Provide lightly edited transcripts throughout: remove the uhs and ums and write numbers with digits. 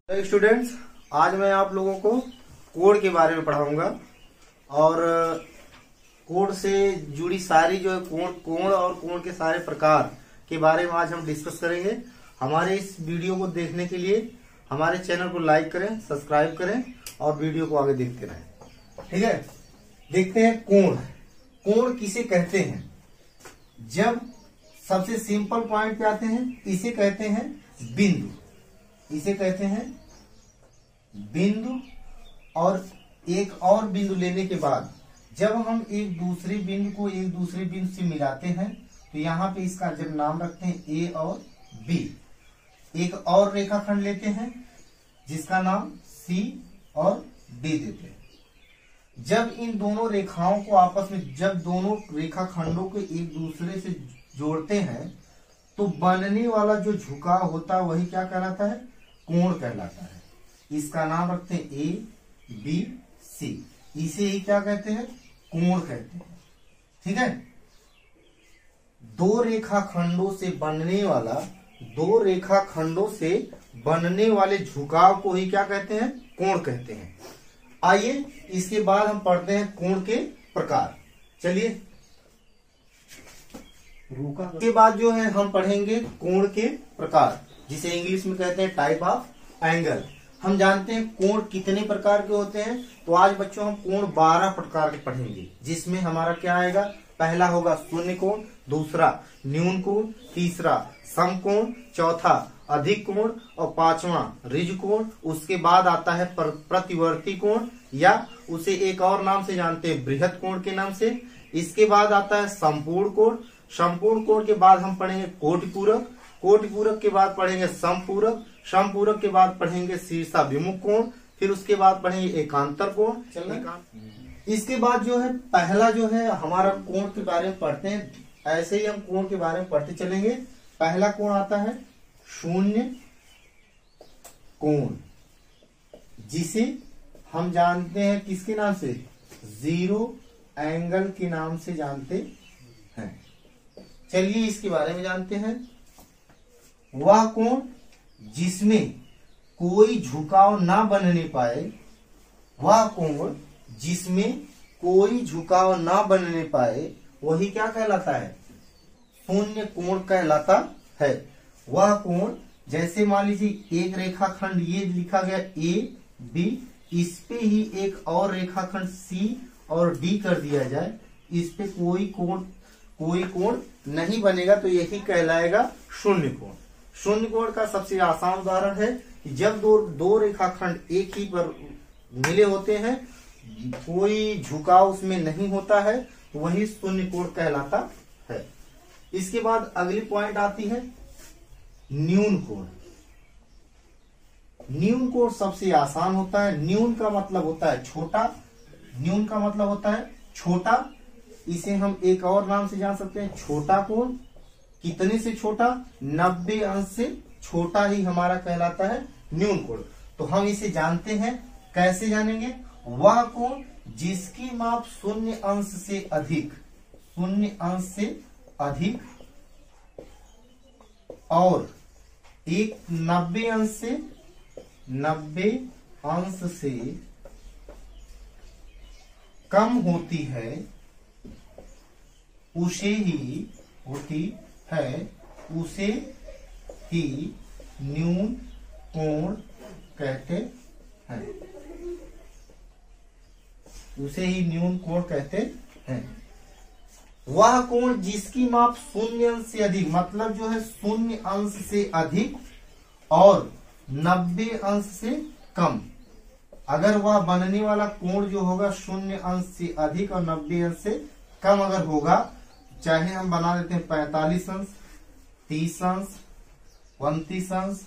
तो स्टूडेंट्स, आज मैं आप लोगों को कोड के बारे में पढ़ाऊंगा और कोड से जुड़ी सारी जो है कोण और कोण के सारे प्रकार के बारे में आज हम डिस्कस करेंगे। हमारे इस वीडियो को देखने के लिए हमारे चैनल को लाइक करें, सब्सक्राइब करें और वीडियो को आगे देखते रहें। ठीक है, देखते हैं कोण। कोण किसे कहते हैं? जब सबसे सिंपल पॉइंट पे आते हैं, इसे कहते हैं बिंदु। इसे कहते हैं बिंदु। और एक और बिंदु लेने के बाद जब हम एक दूसरे बिंदु को एक दूसरे बिंदु से मिलाते हैं तो यहाँ पे इसका जब नाम रखते हैं ए और बी। एक और रेखाखंड लेते हैं जिसका नाम सी और डी देते हैं। जब इन दोनों रेखाओं को आपस में, जब दोनों रेखाखंडों को एक दूसरे से जोड़ते हैं तो बनने वाला जो झुकाव होता है वही क्या कहलाता है? कोण कहलाता है। इसका नाम रखते हैं ए बी सी। इसे ही क्या कहते हैं? कोण कहते हैं। ठीक है, दो रेखाखंडों से बनने वाले झुकाव को ही क्या कहते हैं? कोण कहते हैं। आइए इसके बाद हम पढ़ते हैं कोण के प्रकार। चलिए, के बाद जो है हम पढ़ेंगे कोण के प्रकार, जिसे इंग्लिश में कहते हैं टाइप ऑफ एंगल। हम जानते हैं कोण कितने प्रकार के होते हैं, तो आज बच्चों हम कोण 12 प्रकार के पढ़ेंगे, जिसमें हमारा क्या आएगा? पहला होगा शून्य कोण, दूसरा न्यून कोण, तीसरा समकोण, चौथा अधिक कोण और पांचवा ऋज कोण। उसके बाद आता है प्रतिवर्ती कोण, या उसे एक और नाम से जानते हैं बृहत कोण के नाम से। इसके बाद आता है संपूर्ण कोण। संपूर्ण कोण के बाद हम पढ़ेंगे कोटिपूरक। कोटिपूरक के बाद पढ़ेंगे समपूरक। समपूरक के बाद पढ़ेंगे शीर्षाभिमुख कोण। फिर उसके बाद पढ़ेंगे एकांतर कोण। इसके बाद जो है पहला जो है हमारा कोण के बारे में पढ़ते हैं। ऐसे ही हम कोण के बारे में पढ़ते चलेंगे। पहला कोण आता है शून्य कोण, जिसे हम जानते हैं किसके नाम से? जीरो एंगल के नाम से जानते हैं। चलिए इसके बारे में जानते हैं। वह कोण जिसमें कोई झुकाव ना बनने पाए, वह कोण जिसमें कोई झुकाव ना बनने पाए वही क्या कहलाता है? शून्य कोण कहलाता है। वह कोण, जैसे मान लीजिए एक रेखाखंड ये लिखा गया ए बी, इस पे ही एक और रेखाखंड सी और डी कर दिया जाए, इस पे कोई कोण नहीं बनेगा, तो यही कहलाएगा शून्य कोण। शून्य कोण का सबसे आसान उदाहरण है कि जब दो रेखाखंड एक ही पर मिले होते हैं, कोई झुकाव उसमें नहीं होता है, तो वही शून्य कोण कहलाता है। इसके बाद अगली पॉइंट आती है न्यून कोण। न्यून कोण सबसे आसान होता है। न्यून का मतलब होता है छोटा। न्यून का मतलब होता है छोटा। इसे हम एक और नाम से जान सकते हैं छोटा कोण। कितने से छोटा? 90 अंश से छोटा ही हमारा कहलाता है न्यून कोण। तो हम इसे जानते हैं। कैसे जानेंगे? वह कोण जिसकी माप 0 अंश से अधिक, 0 अंश से अधिक और एक 90 अंश से कम होती है, उसे ही न्यून कोण कहते हैं। उसे ही न्यून कोण कहते हैं। वह कोण जिसकी माप 0 अंश से अधिक, मतलब जो है 0 अंश से अधिक और 90 अंश से कम। अगर वह बनने वाला कोण जो होगा 0 अंश से अधिक और 90 अंश से कम अगर होगा, चाहे हम बना देते हैं 45 अंश, 30 अंश, 29 अंश,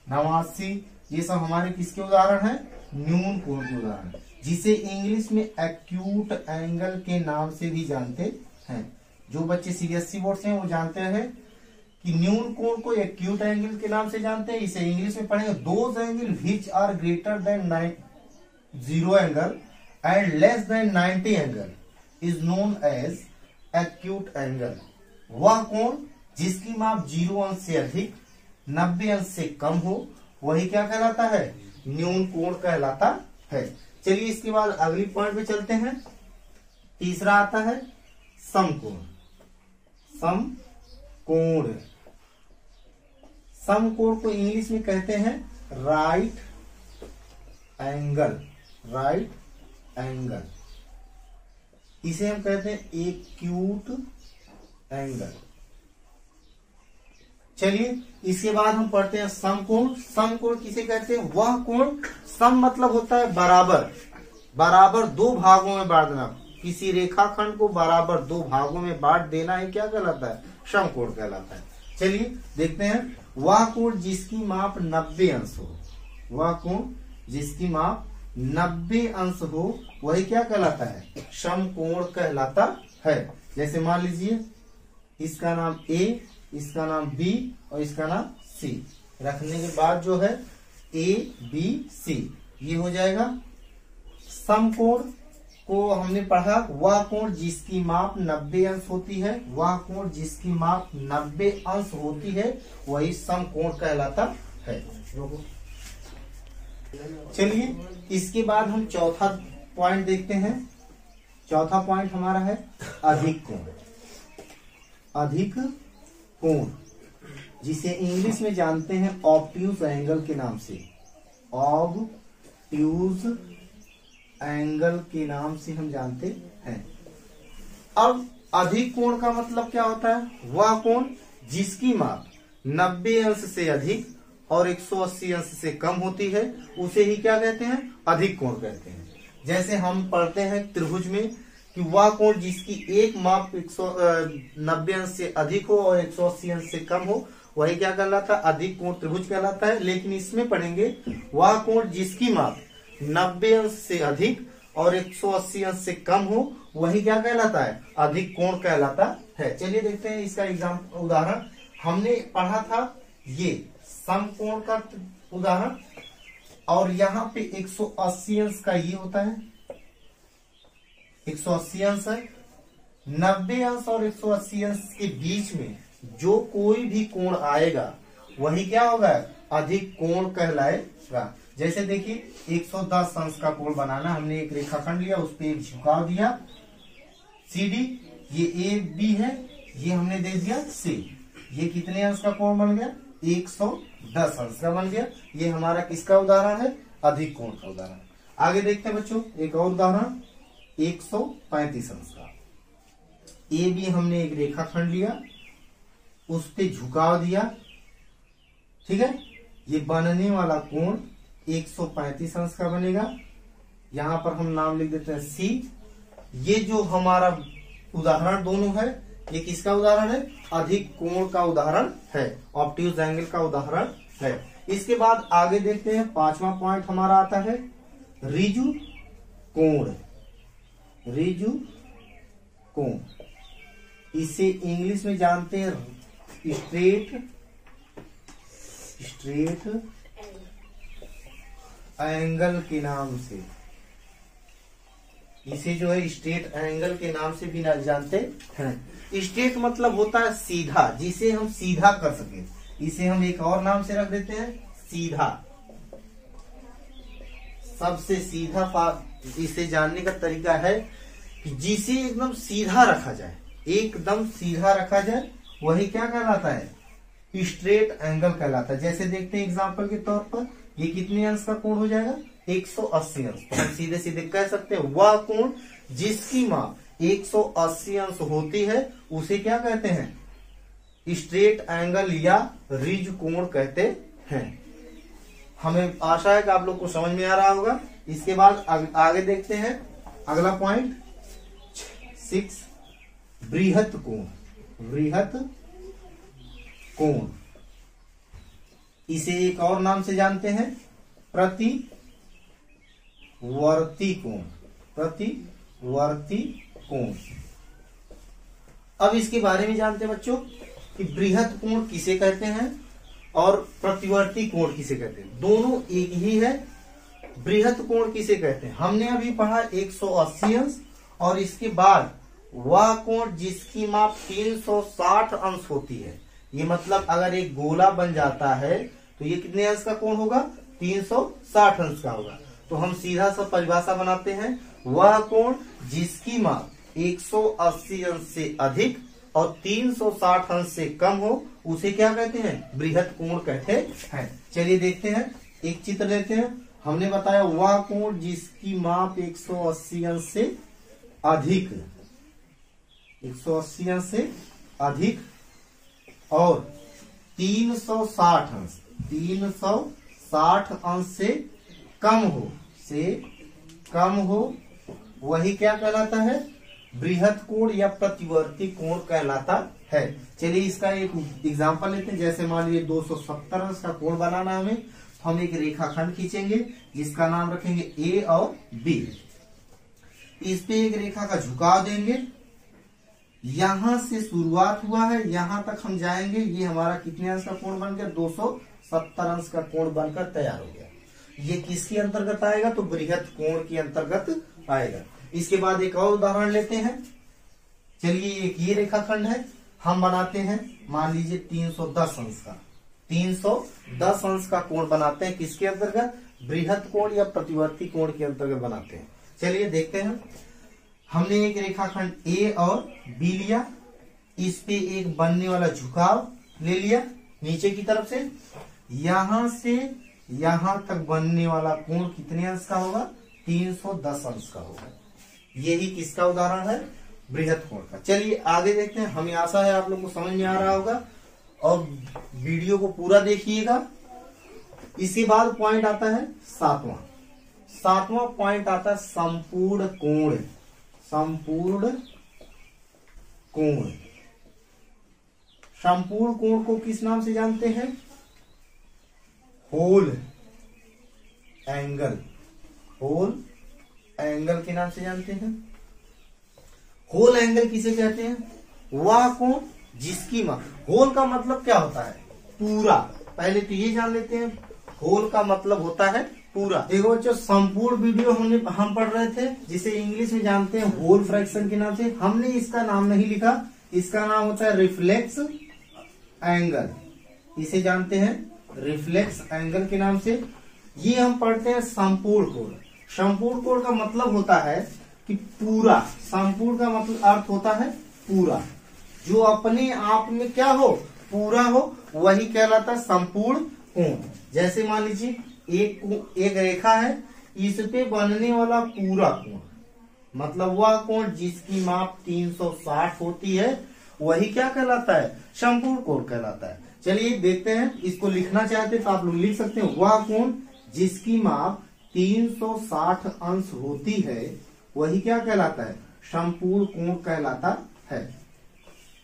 89, ये सब हमारे किसके उदाहरण हैं? न्यून कोण के उदाहरण, जिसे इंग्लिश में एक्यूट एंगल के नाम से भी जानते हैं। जो बच्चे सीबीएसई बोर्ड से हैं वो जानते हैं कि न्यून कोण को एक्यूट एंगल के नाम से जानते हैं। इसे इंग्लिश में पढ़ेंगे those angle which are greater than 0 angle and less than 90 angle is known as acute angle. वह कोण जिसकी माप 0 अंश से अधिक 90 अंश से कम हो वही क्या कहलाता है? न्यून कोण कहलाता है। चलिए इसके बाद अगली पॉइंट पे चलते हैं। तीसरा आता है समकोण। समकोण, समकोण को इंग्लिश में कहते हैं राइट एंगल। राइट एंगल, इसे हम कहते हैं एक्यूट एंगल। चलिए इसके बाद हम पढ़ते हैं समकोण। समकोण किसे कहते हैं? वह कोण, सम मतलब होता है बराबर, बराबर दो भागों में बांट देना। किसी रेखाखंड को बराबर दो भागों में बांट देना ही क्या कहलाता है? समकोण कहलाता है। चलिए देखते हैं। वह कोण जिसकी माप 90 अंश हो, वह कोण जिसकी माप 90 अंश हो, वही क्या कहलाता है? समकोण कहलाता है। जैसे मान लीजिए इसका नाम A, इसका नाम B और इसका नाम C रखने के बाद जो है ABC, ये हो जाएगा। समकोण को हमने पढ़ा वह कोण जिसकी माप 90 अंश होती है, वह कोण जिसकी माप 90 अंश होती है वही समकोण कहलाता है। चलिए इसके बाद हम चौथा पॉइंट देखते हैं। चौथा पॉइंट हमारा है अधिक कोण। अधिक कोण जिसे इंग्लिश में जानते हैं ऑब्ट्यूज एंगल के नाम से। ऑब्ट्यूज एंगल के नाम से हम जानते हैं। अब अधिक कोण का मतलब क्या होता है? वह कोण जिसकी माप 90 अंश से अधिक और 180 अंश से कम होती है उसे ही क्या कहते हैं? अधिक कोण कहते हैं। जैसे हम पढ़ते हैं त्रिभुज में कि वह कोण जिसकी एक माप 90 अंश से अधिक हो और 180 अंश से कम हो वही क्या कहलाता है? अधिक कोण त्रिभुज कहलाता है। लेकिन इसमें पढ़ेंगे वह कोण जिसकी माप 90 अंश से अधिक और 180 अंश से कम हो वही क्या कहलाता है? अधिक कोण कहलाता है। चलिए देखते हैं इसका उदाहरण। हमने पढ़ा था ये समकोण का उदाहरण, और यहाँ पे 180 अंश का ये होता है, 180 अंश है। 90 अंश और 180 अंश के बीच में जो कोई भी कोण आएगा वही क्या होगा? अधिक कोण कहलाएगा। जैसे देखिए 110 अंश का कोण बनाना, हमने एक रेखाखंड लिया, उस पर एक झुकाव दिया CD, ये AB है, ये हमने दे दिया C। ये कितने अंश का कोण बन गया? 110 अंश का बन गया। ये हमारा किसका उदाहरण है? अधिक कोण का उदाहरण। आगे देखते हैं बच्चों एक और उदाहरण 135 अंश का। AB हमने एक रेखाखंड लिया, उस पे झुकाव दिया, ठीक है। ये बनने वाला कोण 135 अंश का बनेगा। यहां पर हम नाम लिख देते हैं C। ये जो हमारा उदाहरण दोनों है, ये किसका उदाहरण है? अधिक कोण का उदाहरण है, ऑब्ट्यूज एंगल का उदाहरण है। इसके बाद आगे देखते हैं। पांचवा पॉइंट हमारा आता है ऋजु कोण। ऋजु कोण, इसे इंग्लिश में जानते हैं स्ट्रेट एंगल के नाम से। इसे जो है स्ट्रेट एंगल के नाम से भी ना जानते हैं। स्ट्रेट मतलब होता है सीधा, जिसे हम सीधा कर सके। इसे हम एक और नाम से रख देते हैं सीधा। सबसे सीधा इसे जानने का तरीका है कि जिसे एकदम सीधा रखा जाए, एकदम सीधा रखा जाए वही क्या कहलाता है? स्ट्रेट एंगल कहलाता है। जैसे देखते हैं एग्जांपल के तौर पर, ये कितने अंश का कोण हो जाएगा? 180 अंश। तो हम सीधे सीधे कह सकते हैं वह कोण जिसकी माप 180 अंश होती है उसे क्या कहते हैं? स्ट्रेट एंगल या ऋजु कोण कहते हैं। हमें आशा है कि आप लोग को समझ में आ रहा होगा। इसके बाद आगे देखते हैं अगला पॉइंट 6 बृहत कोण। बृहत कोण, इसे एक और नाम से जानते हैं प्रतिवर्ती कोण। प्रतिवर्ती कोण। अब इसके बारे में जानते हैं बच्चों कि बृहत कोण किसे कहते हैं और प्रतिवर्ती कोण किसे कहते हैं। दोनों एक ही है। बृहत कोण किसे कहते हैं? हमने अभी पढ़ा 180 अंश, और इसके बाद वह कोण जिसकी माप 360 अंश होती है। ये मतलब अगर एक गोला बन जाता है तो ये कितने अंश का कोण होगा? 360 अंश का होगा। तो हम सीधा सा परिभाषा बनाते हैं, वह कोण जिसकी माप 180 अंश से अधिक और 360 अंश से कम हो उसे क्या कहते हैं, बृहत कोण कहते हैं। चलिए देखते हैं, एक चित्र लेते हैं। हमने बताया वह कोण जिसकी माप 180 अंश से अधिक, 180 अंश से अधिक और 360 अंश, 360 अंश से कम हो, वही क्या कहलाता है, बृहत कोण या प्रतिवर्ती कोण कहलाता है। चलिए इसका एक एग्जांपल लेते हैं। जैसे मान लीजिए 270 अंश का कोण बनाना है हमें, तो हम एक रेखाखंड खींचेंगे जिसका नाम रखेंगे ए और बी। इस पे एक रेखा का झुकाव देंगे, यहां से शुरुआत हुआ है, यहां तक हम जाएंगे। ये हमारा कितने अंश का कोण बन गया, 270 अंश का कोण बनकर तैयार हो गया। ये किसके अंतर्गत आएगा, तो बृहत कोण के अंतर्गत आएगा। इसके बाद एक और उदाहरण लेते हैं। चलिए एक ये रेखाखंड है, हम बनाते हैं मान लीजिए 310 अंश का, 310 अंश का कोण बनाते हैं किसके अंतर्गत, बृहत कोण या प्रतिवर्ती कोण के अंतर्गत बनाते हैं। चलिए देखते हैं। हमने एक रेखाखंड ए और बी लिया, इस पे एक बनने वाला झुकाव ले लिया नीचे की तरफ से, यहां से यहां तक बनने वाला कोण कितने अंश का होगा, 310 अंश का होगा। यही किसका उदाहरण है, बृहत कोण का। चलिए आगे देखते हैं। हमें आशा है आप लोग को समझ में आ रहा होगा और वीडियो को पूरा देखिएगा। इसके बाद पॉइंट आता है सातवां पॉइंट आता है संपूर्ण कोण। संपूर्ण कोण को किस नाम से जानते हैं, होल एंगल के नाम से जानते हैं। होल एंगल किसे कहते हैं, वह कोण जिसकी माप, होल का मतलब क्या होता है, पूरा। पहले तो ये जान लेते हैं, होल का मतलब होता है पूरा। देखो बच्चों, संपूर्ण वीडियो हम पढ़ रहे थे जिसे इंग्लिश में जानते हैं होल फ्रैक्शन के नाम से। हमने इसका नाम नहीं लिखा, इसका नाम होता है रिफ्लेक्स एंगल, इसे जानते हैं रिफ्लेक्स एंगल के नाम से। ये हम पढ़ते हैं संपूर्ण कोण। संपूर्ण कोण का मतलब होता है कि पूरा, संपूर्ण का मतलब अर्थ होता है पूरा, जो अपने आप में क्या हो, पूरा हो, वही कहलाता है संपूर्ण कोण। जैसे मान लीजिए एक रेखा है, इस पे बनने वाला पूरा कोण, मतलब वह कोण जिसकी माप 360 होती है, वही क्या कहलाता है, संपूर्ण कोण कहलाता है। चलिए देखते हैं, इसको लिखना चाहते तो आप लोग लिख सकते हैं, वह कोण जिसकी माप 360 अंश होती है, वही क्या कहलाता है, संपूर्ण कोण कहलाता है।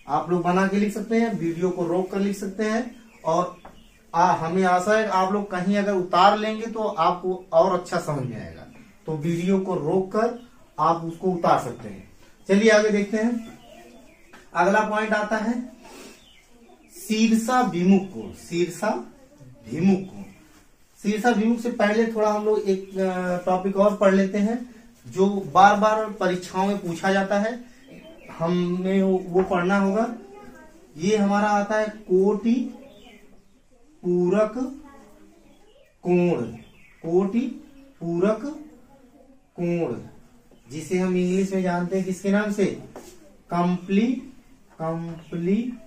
आप लोग बना के लिख सकते हैं, वीडियो को रोक कर लिख सकते हैं, और हमें आशा है आप लोग कहीं अगर उतार लेंगे तो आपको और अच्छा समझ में आएगा। तो वीडियो को रोक कर आप उसको उतार सकते हैं। चलिए आगे देखते हैं। अगला पॉइंट आता है शीर्षाभिमुख कोण। शीर्षाभिमुख से पहले थोड़ा हम लोग एक टॉपिक और पढ़ लेते हैं जो बार बार परीक्षाओं में पूछा जाता है, हमें वो पढ़ना होगा। ये हमारा आता है कोटि पूरक कोण। कोटि पूरक कोण, जिसे हम इंग्लिश में जानते हैं किसके नाम से, कॉम्प्लीमेंट्री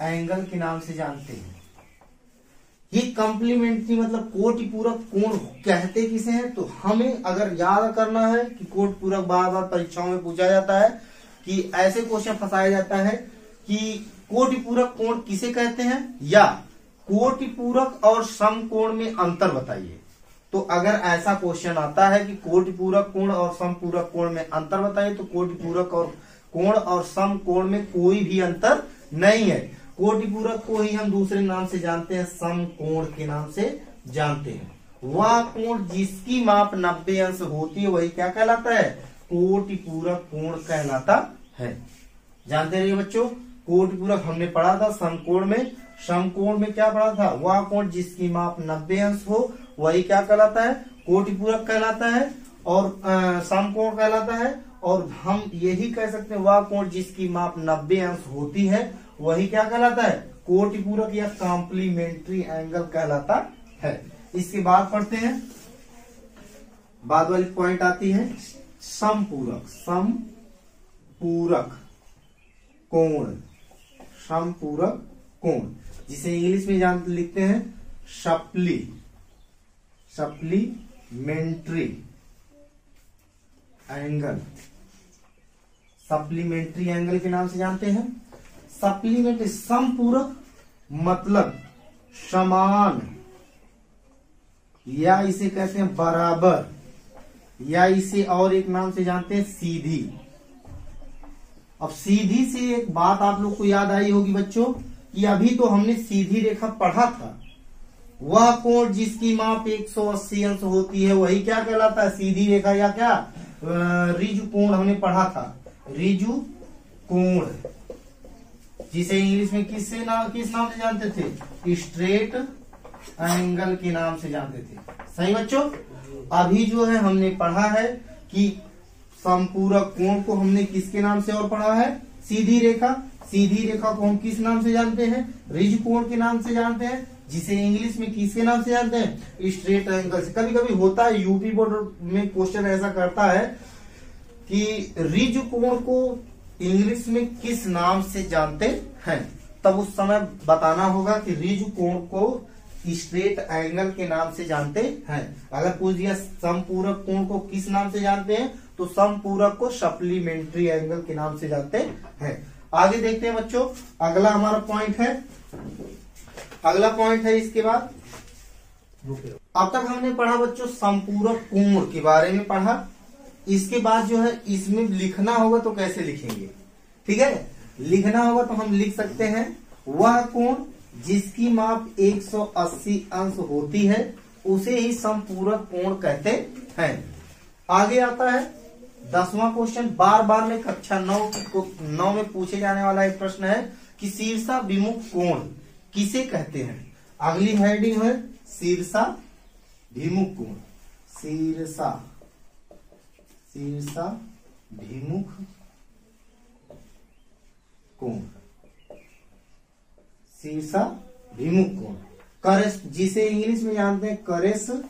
एंगल के नाम से जानते हैं। ये कॉम्प्लीमेंट्री मतलब कोटि पूरक कोण कहते किसे हैं, तो हमें अगर याद करना है कि कोटि पूरक बार बार परीक्षाओं में पूछा जाता है, कि ऐसे क्वेश्चन फंसाया जाता है कि कोटि पूरक कोण किसे कहते हैं, या कोटि पूरक और समकोण में अंतर बताइए। तो अगर ऐसा क्वेश्चन आता है कि कोटि पूरक कोण और समपूरक कोण में अंतर बताइए, तो कोटि पूरक और कोण और समकोण में कोई भी अंतर नहीं है। कोटि पूरक को ही हम दूसरे नाम से जानते हैं, समकोण के नाम से जानते हैं। वह कोण जिसकी माप 90 अंश होती है, वही क्या कहलाता है, कोटि पूरक कोण कहलाता है। जानते रहिए बच्चों, कोटि पूरक हमने पढ़ा था समकोण में, समकोण में क्या पढ़ा था, वह कोण जिसकी माप 90 अंश हो, वही क्या कहलाता है, कोटि पूरक कहलाता है, और समकोण कहलाता है। और हम यही कह सकते हैं, वह कोण जिसकी माप 90 अंश होती है, वही क्या कहलाता है, कोटि पूरक या कॉम्प्लीमेंट्री एंगल कहलाता है। इसके बाद पढ़ते हैं, बाद वाली पॉइंट आती है समपूरक। समपूरक कोण, समपूरक कोण जिसे इंग्लिश में लिखते हैं सप्लीमेंट्री एंगल। सप्लीमेंट्री एंगल के नाम से जानते हैं। सप्लीमेंट्री, समपूरक मतलब समान, या इसे कहते हैं बराबर, या इसे और एक नाम से जानते हैं सीधी। अब सीधी से एक बात आप लोग को याद आई होगी बच्चों कि अभी तो हमने सीधी रेखा पढ़ा था, वह कोण जिसकी माप 180 अंश होती है वही क्या कहलाता है, सीधी रेखा, या क्या रिजु कोण हमने पढ़ा था, रिजु कोण, जिसे इंग्लिश में किस नाम से जानते थे, स्ट्रेट एंगल के नाम से जानते थे। सही बच्चों, अभी जो है हमने पढ़ा है कि समपूरक कोण को हमने किसके नाम से और पढ़ा है, सीधी रेखा। सीधी रेखा को हम किस नाम से जानते हैं, रिज कोण के नाम से जानते हैं, जिसे इंग्लिश में किसके नाम से जानते हैं, स्ट्रेट एंगल से। कभी कभी होता है यूपी बोर्ड में क्वेश्चन ऐसा करता है कि रिज कोण को इंग्लिश में किस नाम से जानते हैं, तब उस समय बताना होगा कि रिज कोण को स्ट्रेट एंगल के नाम से जानते हैं। अगर पूछ दिया समपूरक कोण को किस नाम से जानते हैं, तो समपूरक को सप्लीमेंट्री एंगल के नाम से जानते हैं। आगे देखते हैं बच्चों, अगला हमारा पॉइंट है, अगला पॉइंट है इसके बाद। अब तक हमने पढ़ा बच्चों समपूरक कोण के बारे में पढ़ा। इसके बाद जो है इसमें लिखना होगा तो कैसे लिखेंगे, ठीक है। लिखना होगा तो हम लिख सकते हैं वह कोण जिसकी माप 180 अंश होती है उसे ही समपूरक कोण कहते हैं। आगे आता है 10वां क्वेश्चन, बार बार में कक्षा 9 में पूछे जाने वाला एक प्रश्न है कि शीर्षाभिमुख कोण किसे कहते हैं। अगली हेडिंग है शीर्षाभिमुख कोण, शीर्षाभिमुख कोण, शीर्षाभिमुख कोण, जिसे इंग्लिश में जानते हैं करेस्पॉन्डिंग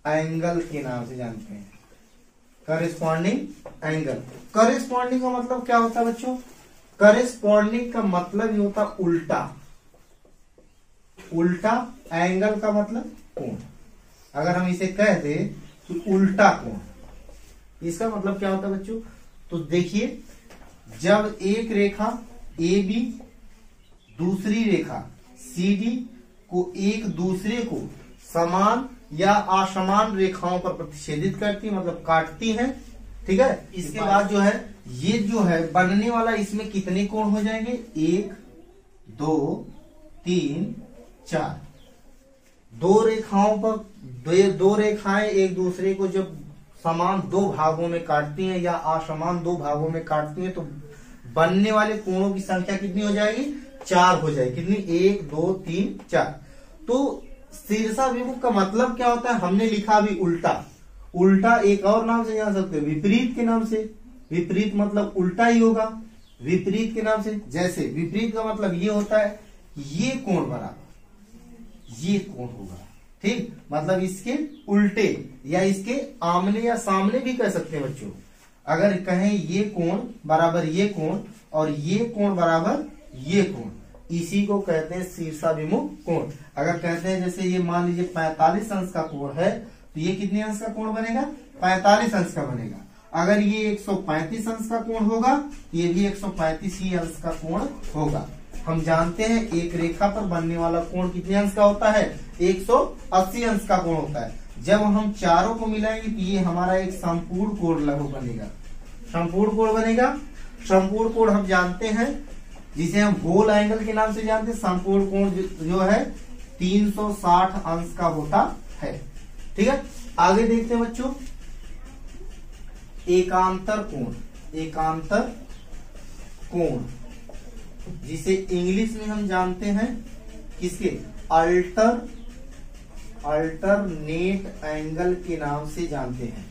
एंगल के नाम से जानते हैं, करेस्पॉन्डिंग एंगल। करेस्पॉन्डिंग का मतलब क्या होता है बच्चों, करेस्पॉन्डिंग का मतलब ये होता है उल्टा, उल्टा एंगल का मतलब कोण। अगर हम इसे कह दे कि उल्टा कोण, इसका मतलब क्या होता है बच्चों, तो देखिए जब एक रेखा AB दूसरी रेखा CD को एक दूसरे को समान या असमान रेखाओं पर प्रतिच्छेदित करती, मतलब काटती है, ठीक है। इसके बाद जो है ये जो है बनने वाला, इसमें कितने कोण हो जाएंगे, 1 2 3 4। दो रेखाओं पर दो रेखाएं एक दूसरे को जब समान दो भागों में काटती हैं या असमान दो भागों में काटती हैं तो बनने वाले कोणों की संख्या कितनी हो जाएगी, 4 हो जाएगी। कितनी, 1 2 3 4। तो शीर्षाभिमुख का मतलब क्या होता है, हमने लिखा अभी उल्टा। उल्टा एक और नाम से जान सकते हैं, विपरीत के नाम से। विपरीत मतलब उल्टा ही होगा, विपरीत के नाम से। जैसे विपरीत का मतलब ये होता है ये कोण बराबर ये कोण होगा, ठीक, मतलब इसके उल्टे या इसके आमने या सामने भी कह सकते हैं बच्चों। अगर कहें ये कोण बराबर ये कोण और ये कोण बराबर ये कोण, इसी को कहते हैं शीर्षाभिमुख कोण। अगर कहते हैं जैसे ये मान लीजिए 45 अंश का कोण है तो ये कितने अंश का कोण बनेगा, 45 अंश का बनेगा। अगर ये 135 अंश का कोण होगा तो ये भी 135 ही अंश का कोण होगा। हम जानते हैं एक रेखा पर बनने वाला कोण कितने अंश का होता है, 180 अंश का कोण होता है। जब हम चारों को मिलाएंगे तो ये हमारा एक संपूर्ण कोण लगभग बनेगा, संपूर्ण कोण बनेगा। संपूर्ण कोण हम जानते हैं जिसे हम होल एंगल के नाम से जानते हैं। संपूर्ण कोण जो है 360 अंश का होता है, ठीक है। आगे देखते हैं बच्चों, एकांतर कोण, एकांतर कोण जिसे इंग्लिश में हम जानते हैं किसके, अल्टरनेट एंगल के नाम से जानते हैं,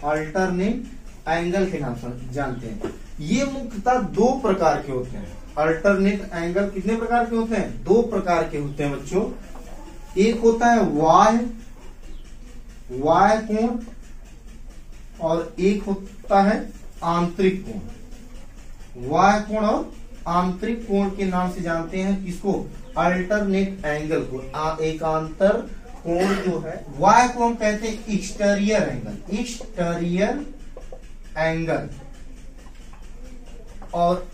अल्टरनेट एंगल के नाम से जानते हैं। ये मुख्यतः दो प्रकार के होते हैं। अल्टरनेट एंगल कितने प्रकार के होते हैं? दो प्रकार के होते हैं बच्चों। एक होता है वाह्य कोण और एक होता है आंतरिक कोण। वाह्य कोण और आंतरिक कोण के नाम से जानते हैं किसको? अल्टरनेट एंगल को। एकांतर कोण जो है, वाह्य को हम कहते हैं एक्सटीरियर एंगल, एक्सटीरियर एंगल, और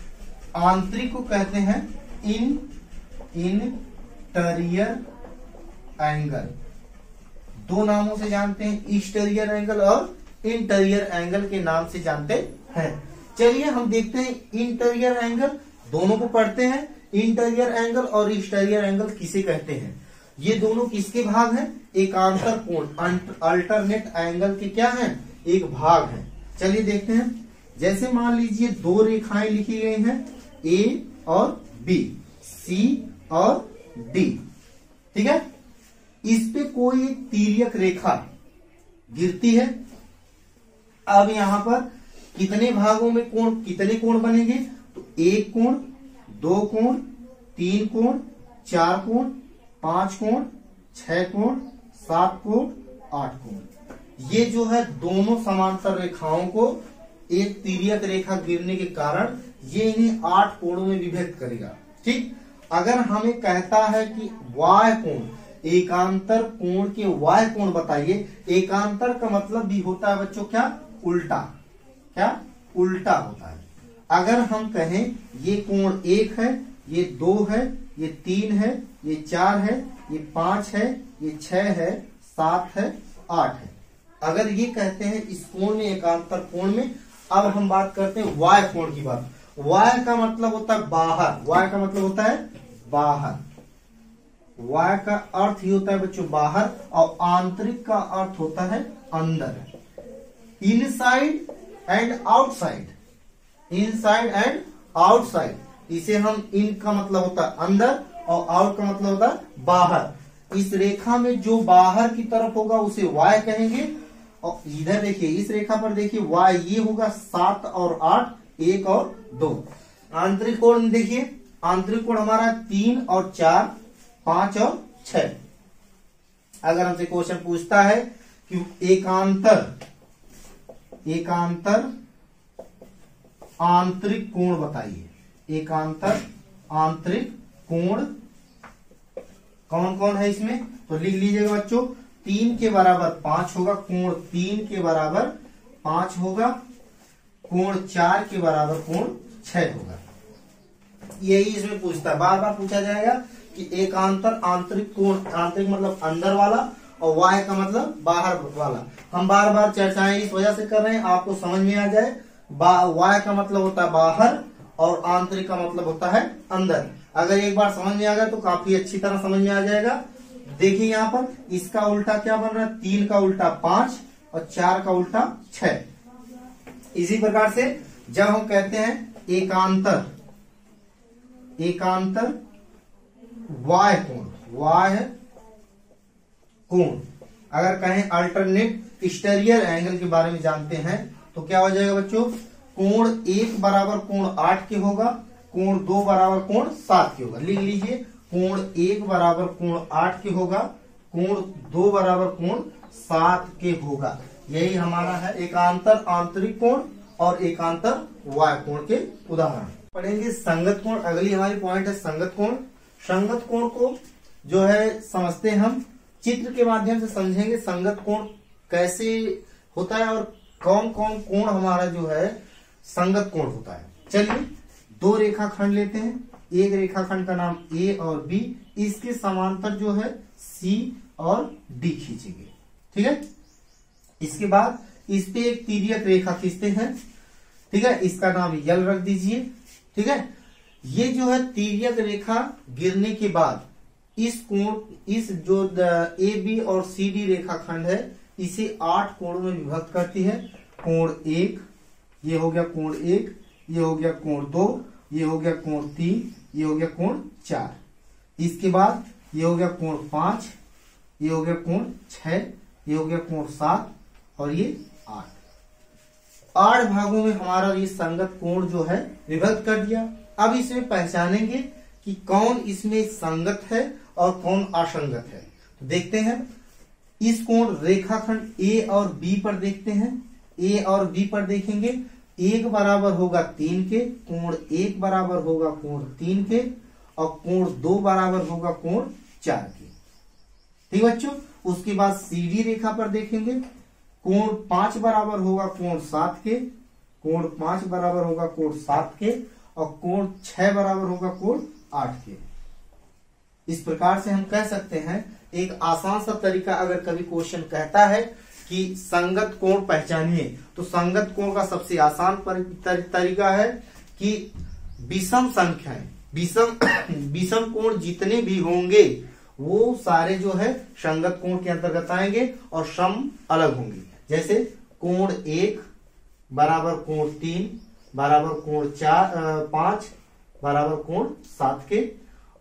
आंतरिक को कहते हैं इंटीरियर एंगल। दो नामों से जानते हैं, एक्सटीरियर एंगल और इंटीरियर एंगल के नाम से जानते हैं। चलिए हम देखते हैं इंटीरियर एंगल, दोनों को पढ़ते हैं। इंटीरियर एंगल और एक्सटीरियर एंगल किसे कहते हैं? ये दोनों किसके भाग हैं? एकांतर कोण, अल्टरनेट एंगल के क्या हैं? एक भाग है। चलिए देखते हैं। जैसे मान लीजिए दो रेखाएं लिखी गई हैं, ए और बी, सी और डी, ठीक है। इस पे कोई एक तिर्यक रेखा गिरती है। अब यहां पर कितने भागों में कोण, कितने कोण बनेंगे? तो एक कोण, दो कोण, तीन कोण, चार कोण, पांच कोण, छह कोण, सात कोण, आठ कोण। ये जो है दोनों समांतर रेखाओं को एक तिर्यक रेखा गिरने के कारण ये इन्हें 8 कोणों में विभक्त करेगा। ठीक, अगर हमें कहता है कि वाह्य कोण, एकांतर कोण के वाह्य कोण बताइए। एकांतर का मतलब भी होता है बच्चों क्या? उल्टा। क्या? उल्टा होता है। अगर हम कहें ये कोण 1 है, ये 2 है, ये 3 है, ये 4 है, ये 5 है, ये 6 है, 7 है, 8 है, अगर ये कहते हैं इस कोण में, एकांतर कोण में। अब हम बात करते हैं वाह्य कोण की बात। वाह्य का मतलब होता है बाहर, वाह्य का मतलब होता है बाहर, वाह्य का अर्थ ही होता है बच्चों बाहर, और आंतरिक का अर्थ होता है अंदर। Inside and outside, inside and outside. इसे हम, इन का मतलब होता है अंदर और आउट का मतलब होता है बाहर। इस रेखा में जो बाहर की तरफ होगा उसे वाह्य कहेंगे। और इधर देखिए, इस रेखा पर देखिए वाह्य ये होगा 7 और 8, 1 और 2। आंतरिक कोण देखिए, आंतरिक कोण हमारा 3 और 4, 5 और 6। अगर हमसे क्वेश्चन पूछता है कि एकांतर आंतरिक कोण बताइए, एकांतर आंतरिक कोण कौन कौन है इसमें, तो लिख लीजिएगा बच्चों। 3 के बराबर 5 होगा, कोण 3 के बराबर 5 होगा, कोण 4 के बराबर कोण 6 होगा। यही इसमें पूछता है, बार बार पूछा जाएगा कि एकांतर आंतरिक कोण, आंतरिक मतलब अंदर वाला और वाह्य का मतलब बाहर वाला। हम बार बार चर्चाएं इस वजह से कर रहे हैं आपको समझ में आ जाए। वाह्य का मतलब होता है बाहर और आंतरिक का मतलब होता है अंदर। अगर एक बार समझ में आ गया तो काफी अच्छी तरह समझ में आ जाएगा। देखिए यहाँ पर इसका उल्टा क्या बन रहा है? 3 का उल्टा 5 और 4 का उल्टा 6। इसी प्रकार से जब हम कहते हैं एकांतर वाह्य कोण, वाह्य कोण, अगर कहें अल्टरनेट एक्सटीरियर एंगल के बारे में जानते हैं तो क्या हो जाएगा बच्चों? कोण 1 बराबर कोण 8 के होगा, कोण 2 बराबर कोण 7 के होगा। लिख लीजिए, कोण 1 बराबर कोण 8 के होगा, कोण 2 बराबर कोण 7 के होगा। यही हमारा है एकांतर आंतरिक कोण और एकांतर वाह्य कोण के उदाहरण। पढ़ेंगे संगत कोण। अगली हमारी पॉइंट है संगत कोण। संगत कोण को जो है समझते हैं हम, चित्र के माध्यम से समझेंगे संगत कोण कैसे होता है और कौन कौन कोण हमारा जो है संगत कोण होता है। चलिए 2 रेखाखंड लेते हैं। एक रेखाखंड का नाम ए और बी, इसके समांतर जो है सी और डी खींचेंगे, ठीक है। इसके बाद इस पे एक तिर्यक रेखा खींचते हैं, ठीक है, इसका नाम यल रख दीजिए, ठीक है। ये जो है तिर्यक रेखा गिरने के बाद इस कोण, इस जो ए बी और सी डी रेखाखंड है इसे 8 कोणों में विभक्त करती है। कोण 1, ये हो गया कोण 1, ये हो गया कोण 2, ये हो गया कोण 3, ये हो गया कोण 4। इसके बाद ये हो गया कोण 5, ये हो गया कोण 6, ये हो गया कोण 7 और ये 8। 8 भागों में हमारा ये संगत कोण जो है विभक्त कर दिया। अब इसमें पहचानेंगे कि कौन इसमें संगत है और कौन असंगत है। तो देखते हैं, इस कोण रेखाखंड ए और बी पर देखते हैं। ए और बी पर देखेंगे, 1 बराबर होगा 3 के, कोण 1 बराबर होगा कोण 3 के, और कोण 2 बराबर होगा कोण 4 के। ठीक बच्चों, उसके बाद सीधी रेखा पर देखेंगे, कोण 5 बराबर होगा कोण 7 के, कोण 5 बराबर होगा कोण 7 के, और कोण 6 बराबर होगा कोण 8 के। इस प्रकार से हम कह सकते हैं, एक आसान सा तरीका, अगर कभी क्वेश्चन कहता है कि संगत कोण पहचानिए, तो संगत कोण का सबसे आसान तरीका है कि विषम संख्याएं, विषम कोण जितने भी होंगे वो सारे जो है संगत कोण के अंतर्गत आएंगे और सम अलग होंगे। जैसे कोण 1 बराबर कोण 3 बराबर कोण 5 बराबर कोण 7 के,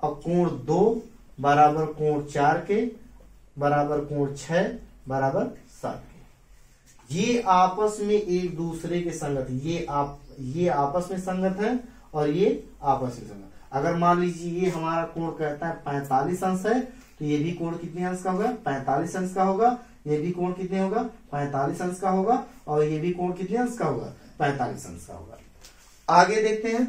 और कोण 2 बराबर कोण 4 के बराबर कोण 6 बराबर 7 के। ये आपस में एक दूसरे के संगत, ये आपस में संगत है और ये आपस में संगत। अगर मान लीजिए ये हमारा कोण कहता है 45 अंश है, तो ये भी कोण कितने अंश का होगा? 45 अंश का होगा। ये भी कोण कितने होगा? 45 अंश का होगा। और ये भी कोण कितने अंश का होगा? 45 अंश का होगा। आगे देखते हैं,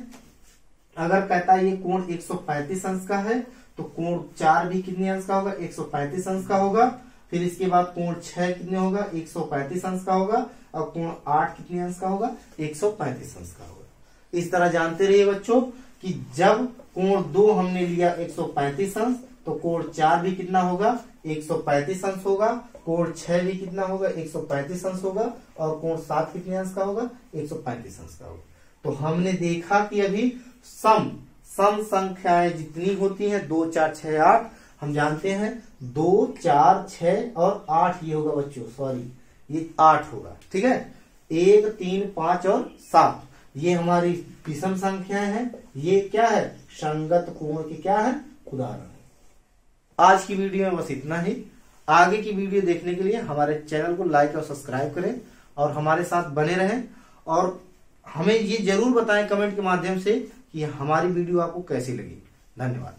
अगर कहता है ये कोण 135 अंश का है, तो कोण 4 भी कितने अंश का होगा? 135 अंश का होगा। फिर इसके बाद कोण 6 कितने होगा? 135 अंश का होगा। और कोण 8 कितने अंश का होगा? 135 अंश का होगा। इस तरह जानते रहिए बच्चों कि जब कोण 2 हमने लिया 135 अंश, तो कोण 4 भी कितना होगा? 135 अंश होगा। कोण 6 भी कितना होगा? 135 अंश होगा। और कोण 7 कितने अंश का होगा? 135 अंश का होगा। तो हमने देखा कि अभी सम संख्याएं जितनी होती हैं, 2 4 6 8, हम जानते हैं 2 4 6 और 8 ये होगा बच्चों, सॉरी ये 8 होगा। ठीक है, 1 3 5 और 7 ये हमारी विषम संख्याएं हैं। ये क्या है? संगत कोण की क्या है? उदाहरण है। आज की वीडियो में बस इतना ही। आगे की वीडियो देखने के लिए हमारे चैनल को लाइक और सब्सक्राइब करें और हमारे साथ बने रहें। और हमें ये जरूर बताएं कमेंट के माध्यम से कि हमारी वीडियो आपको कैसी लगी। धन्यवाद।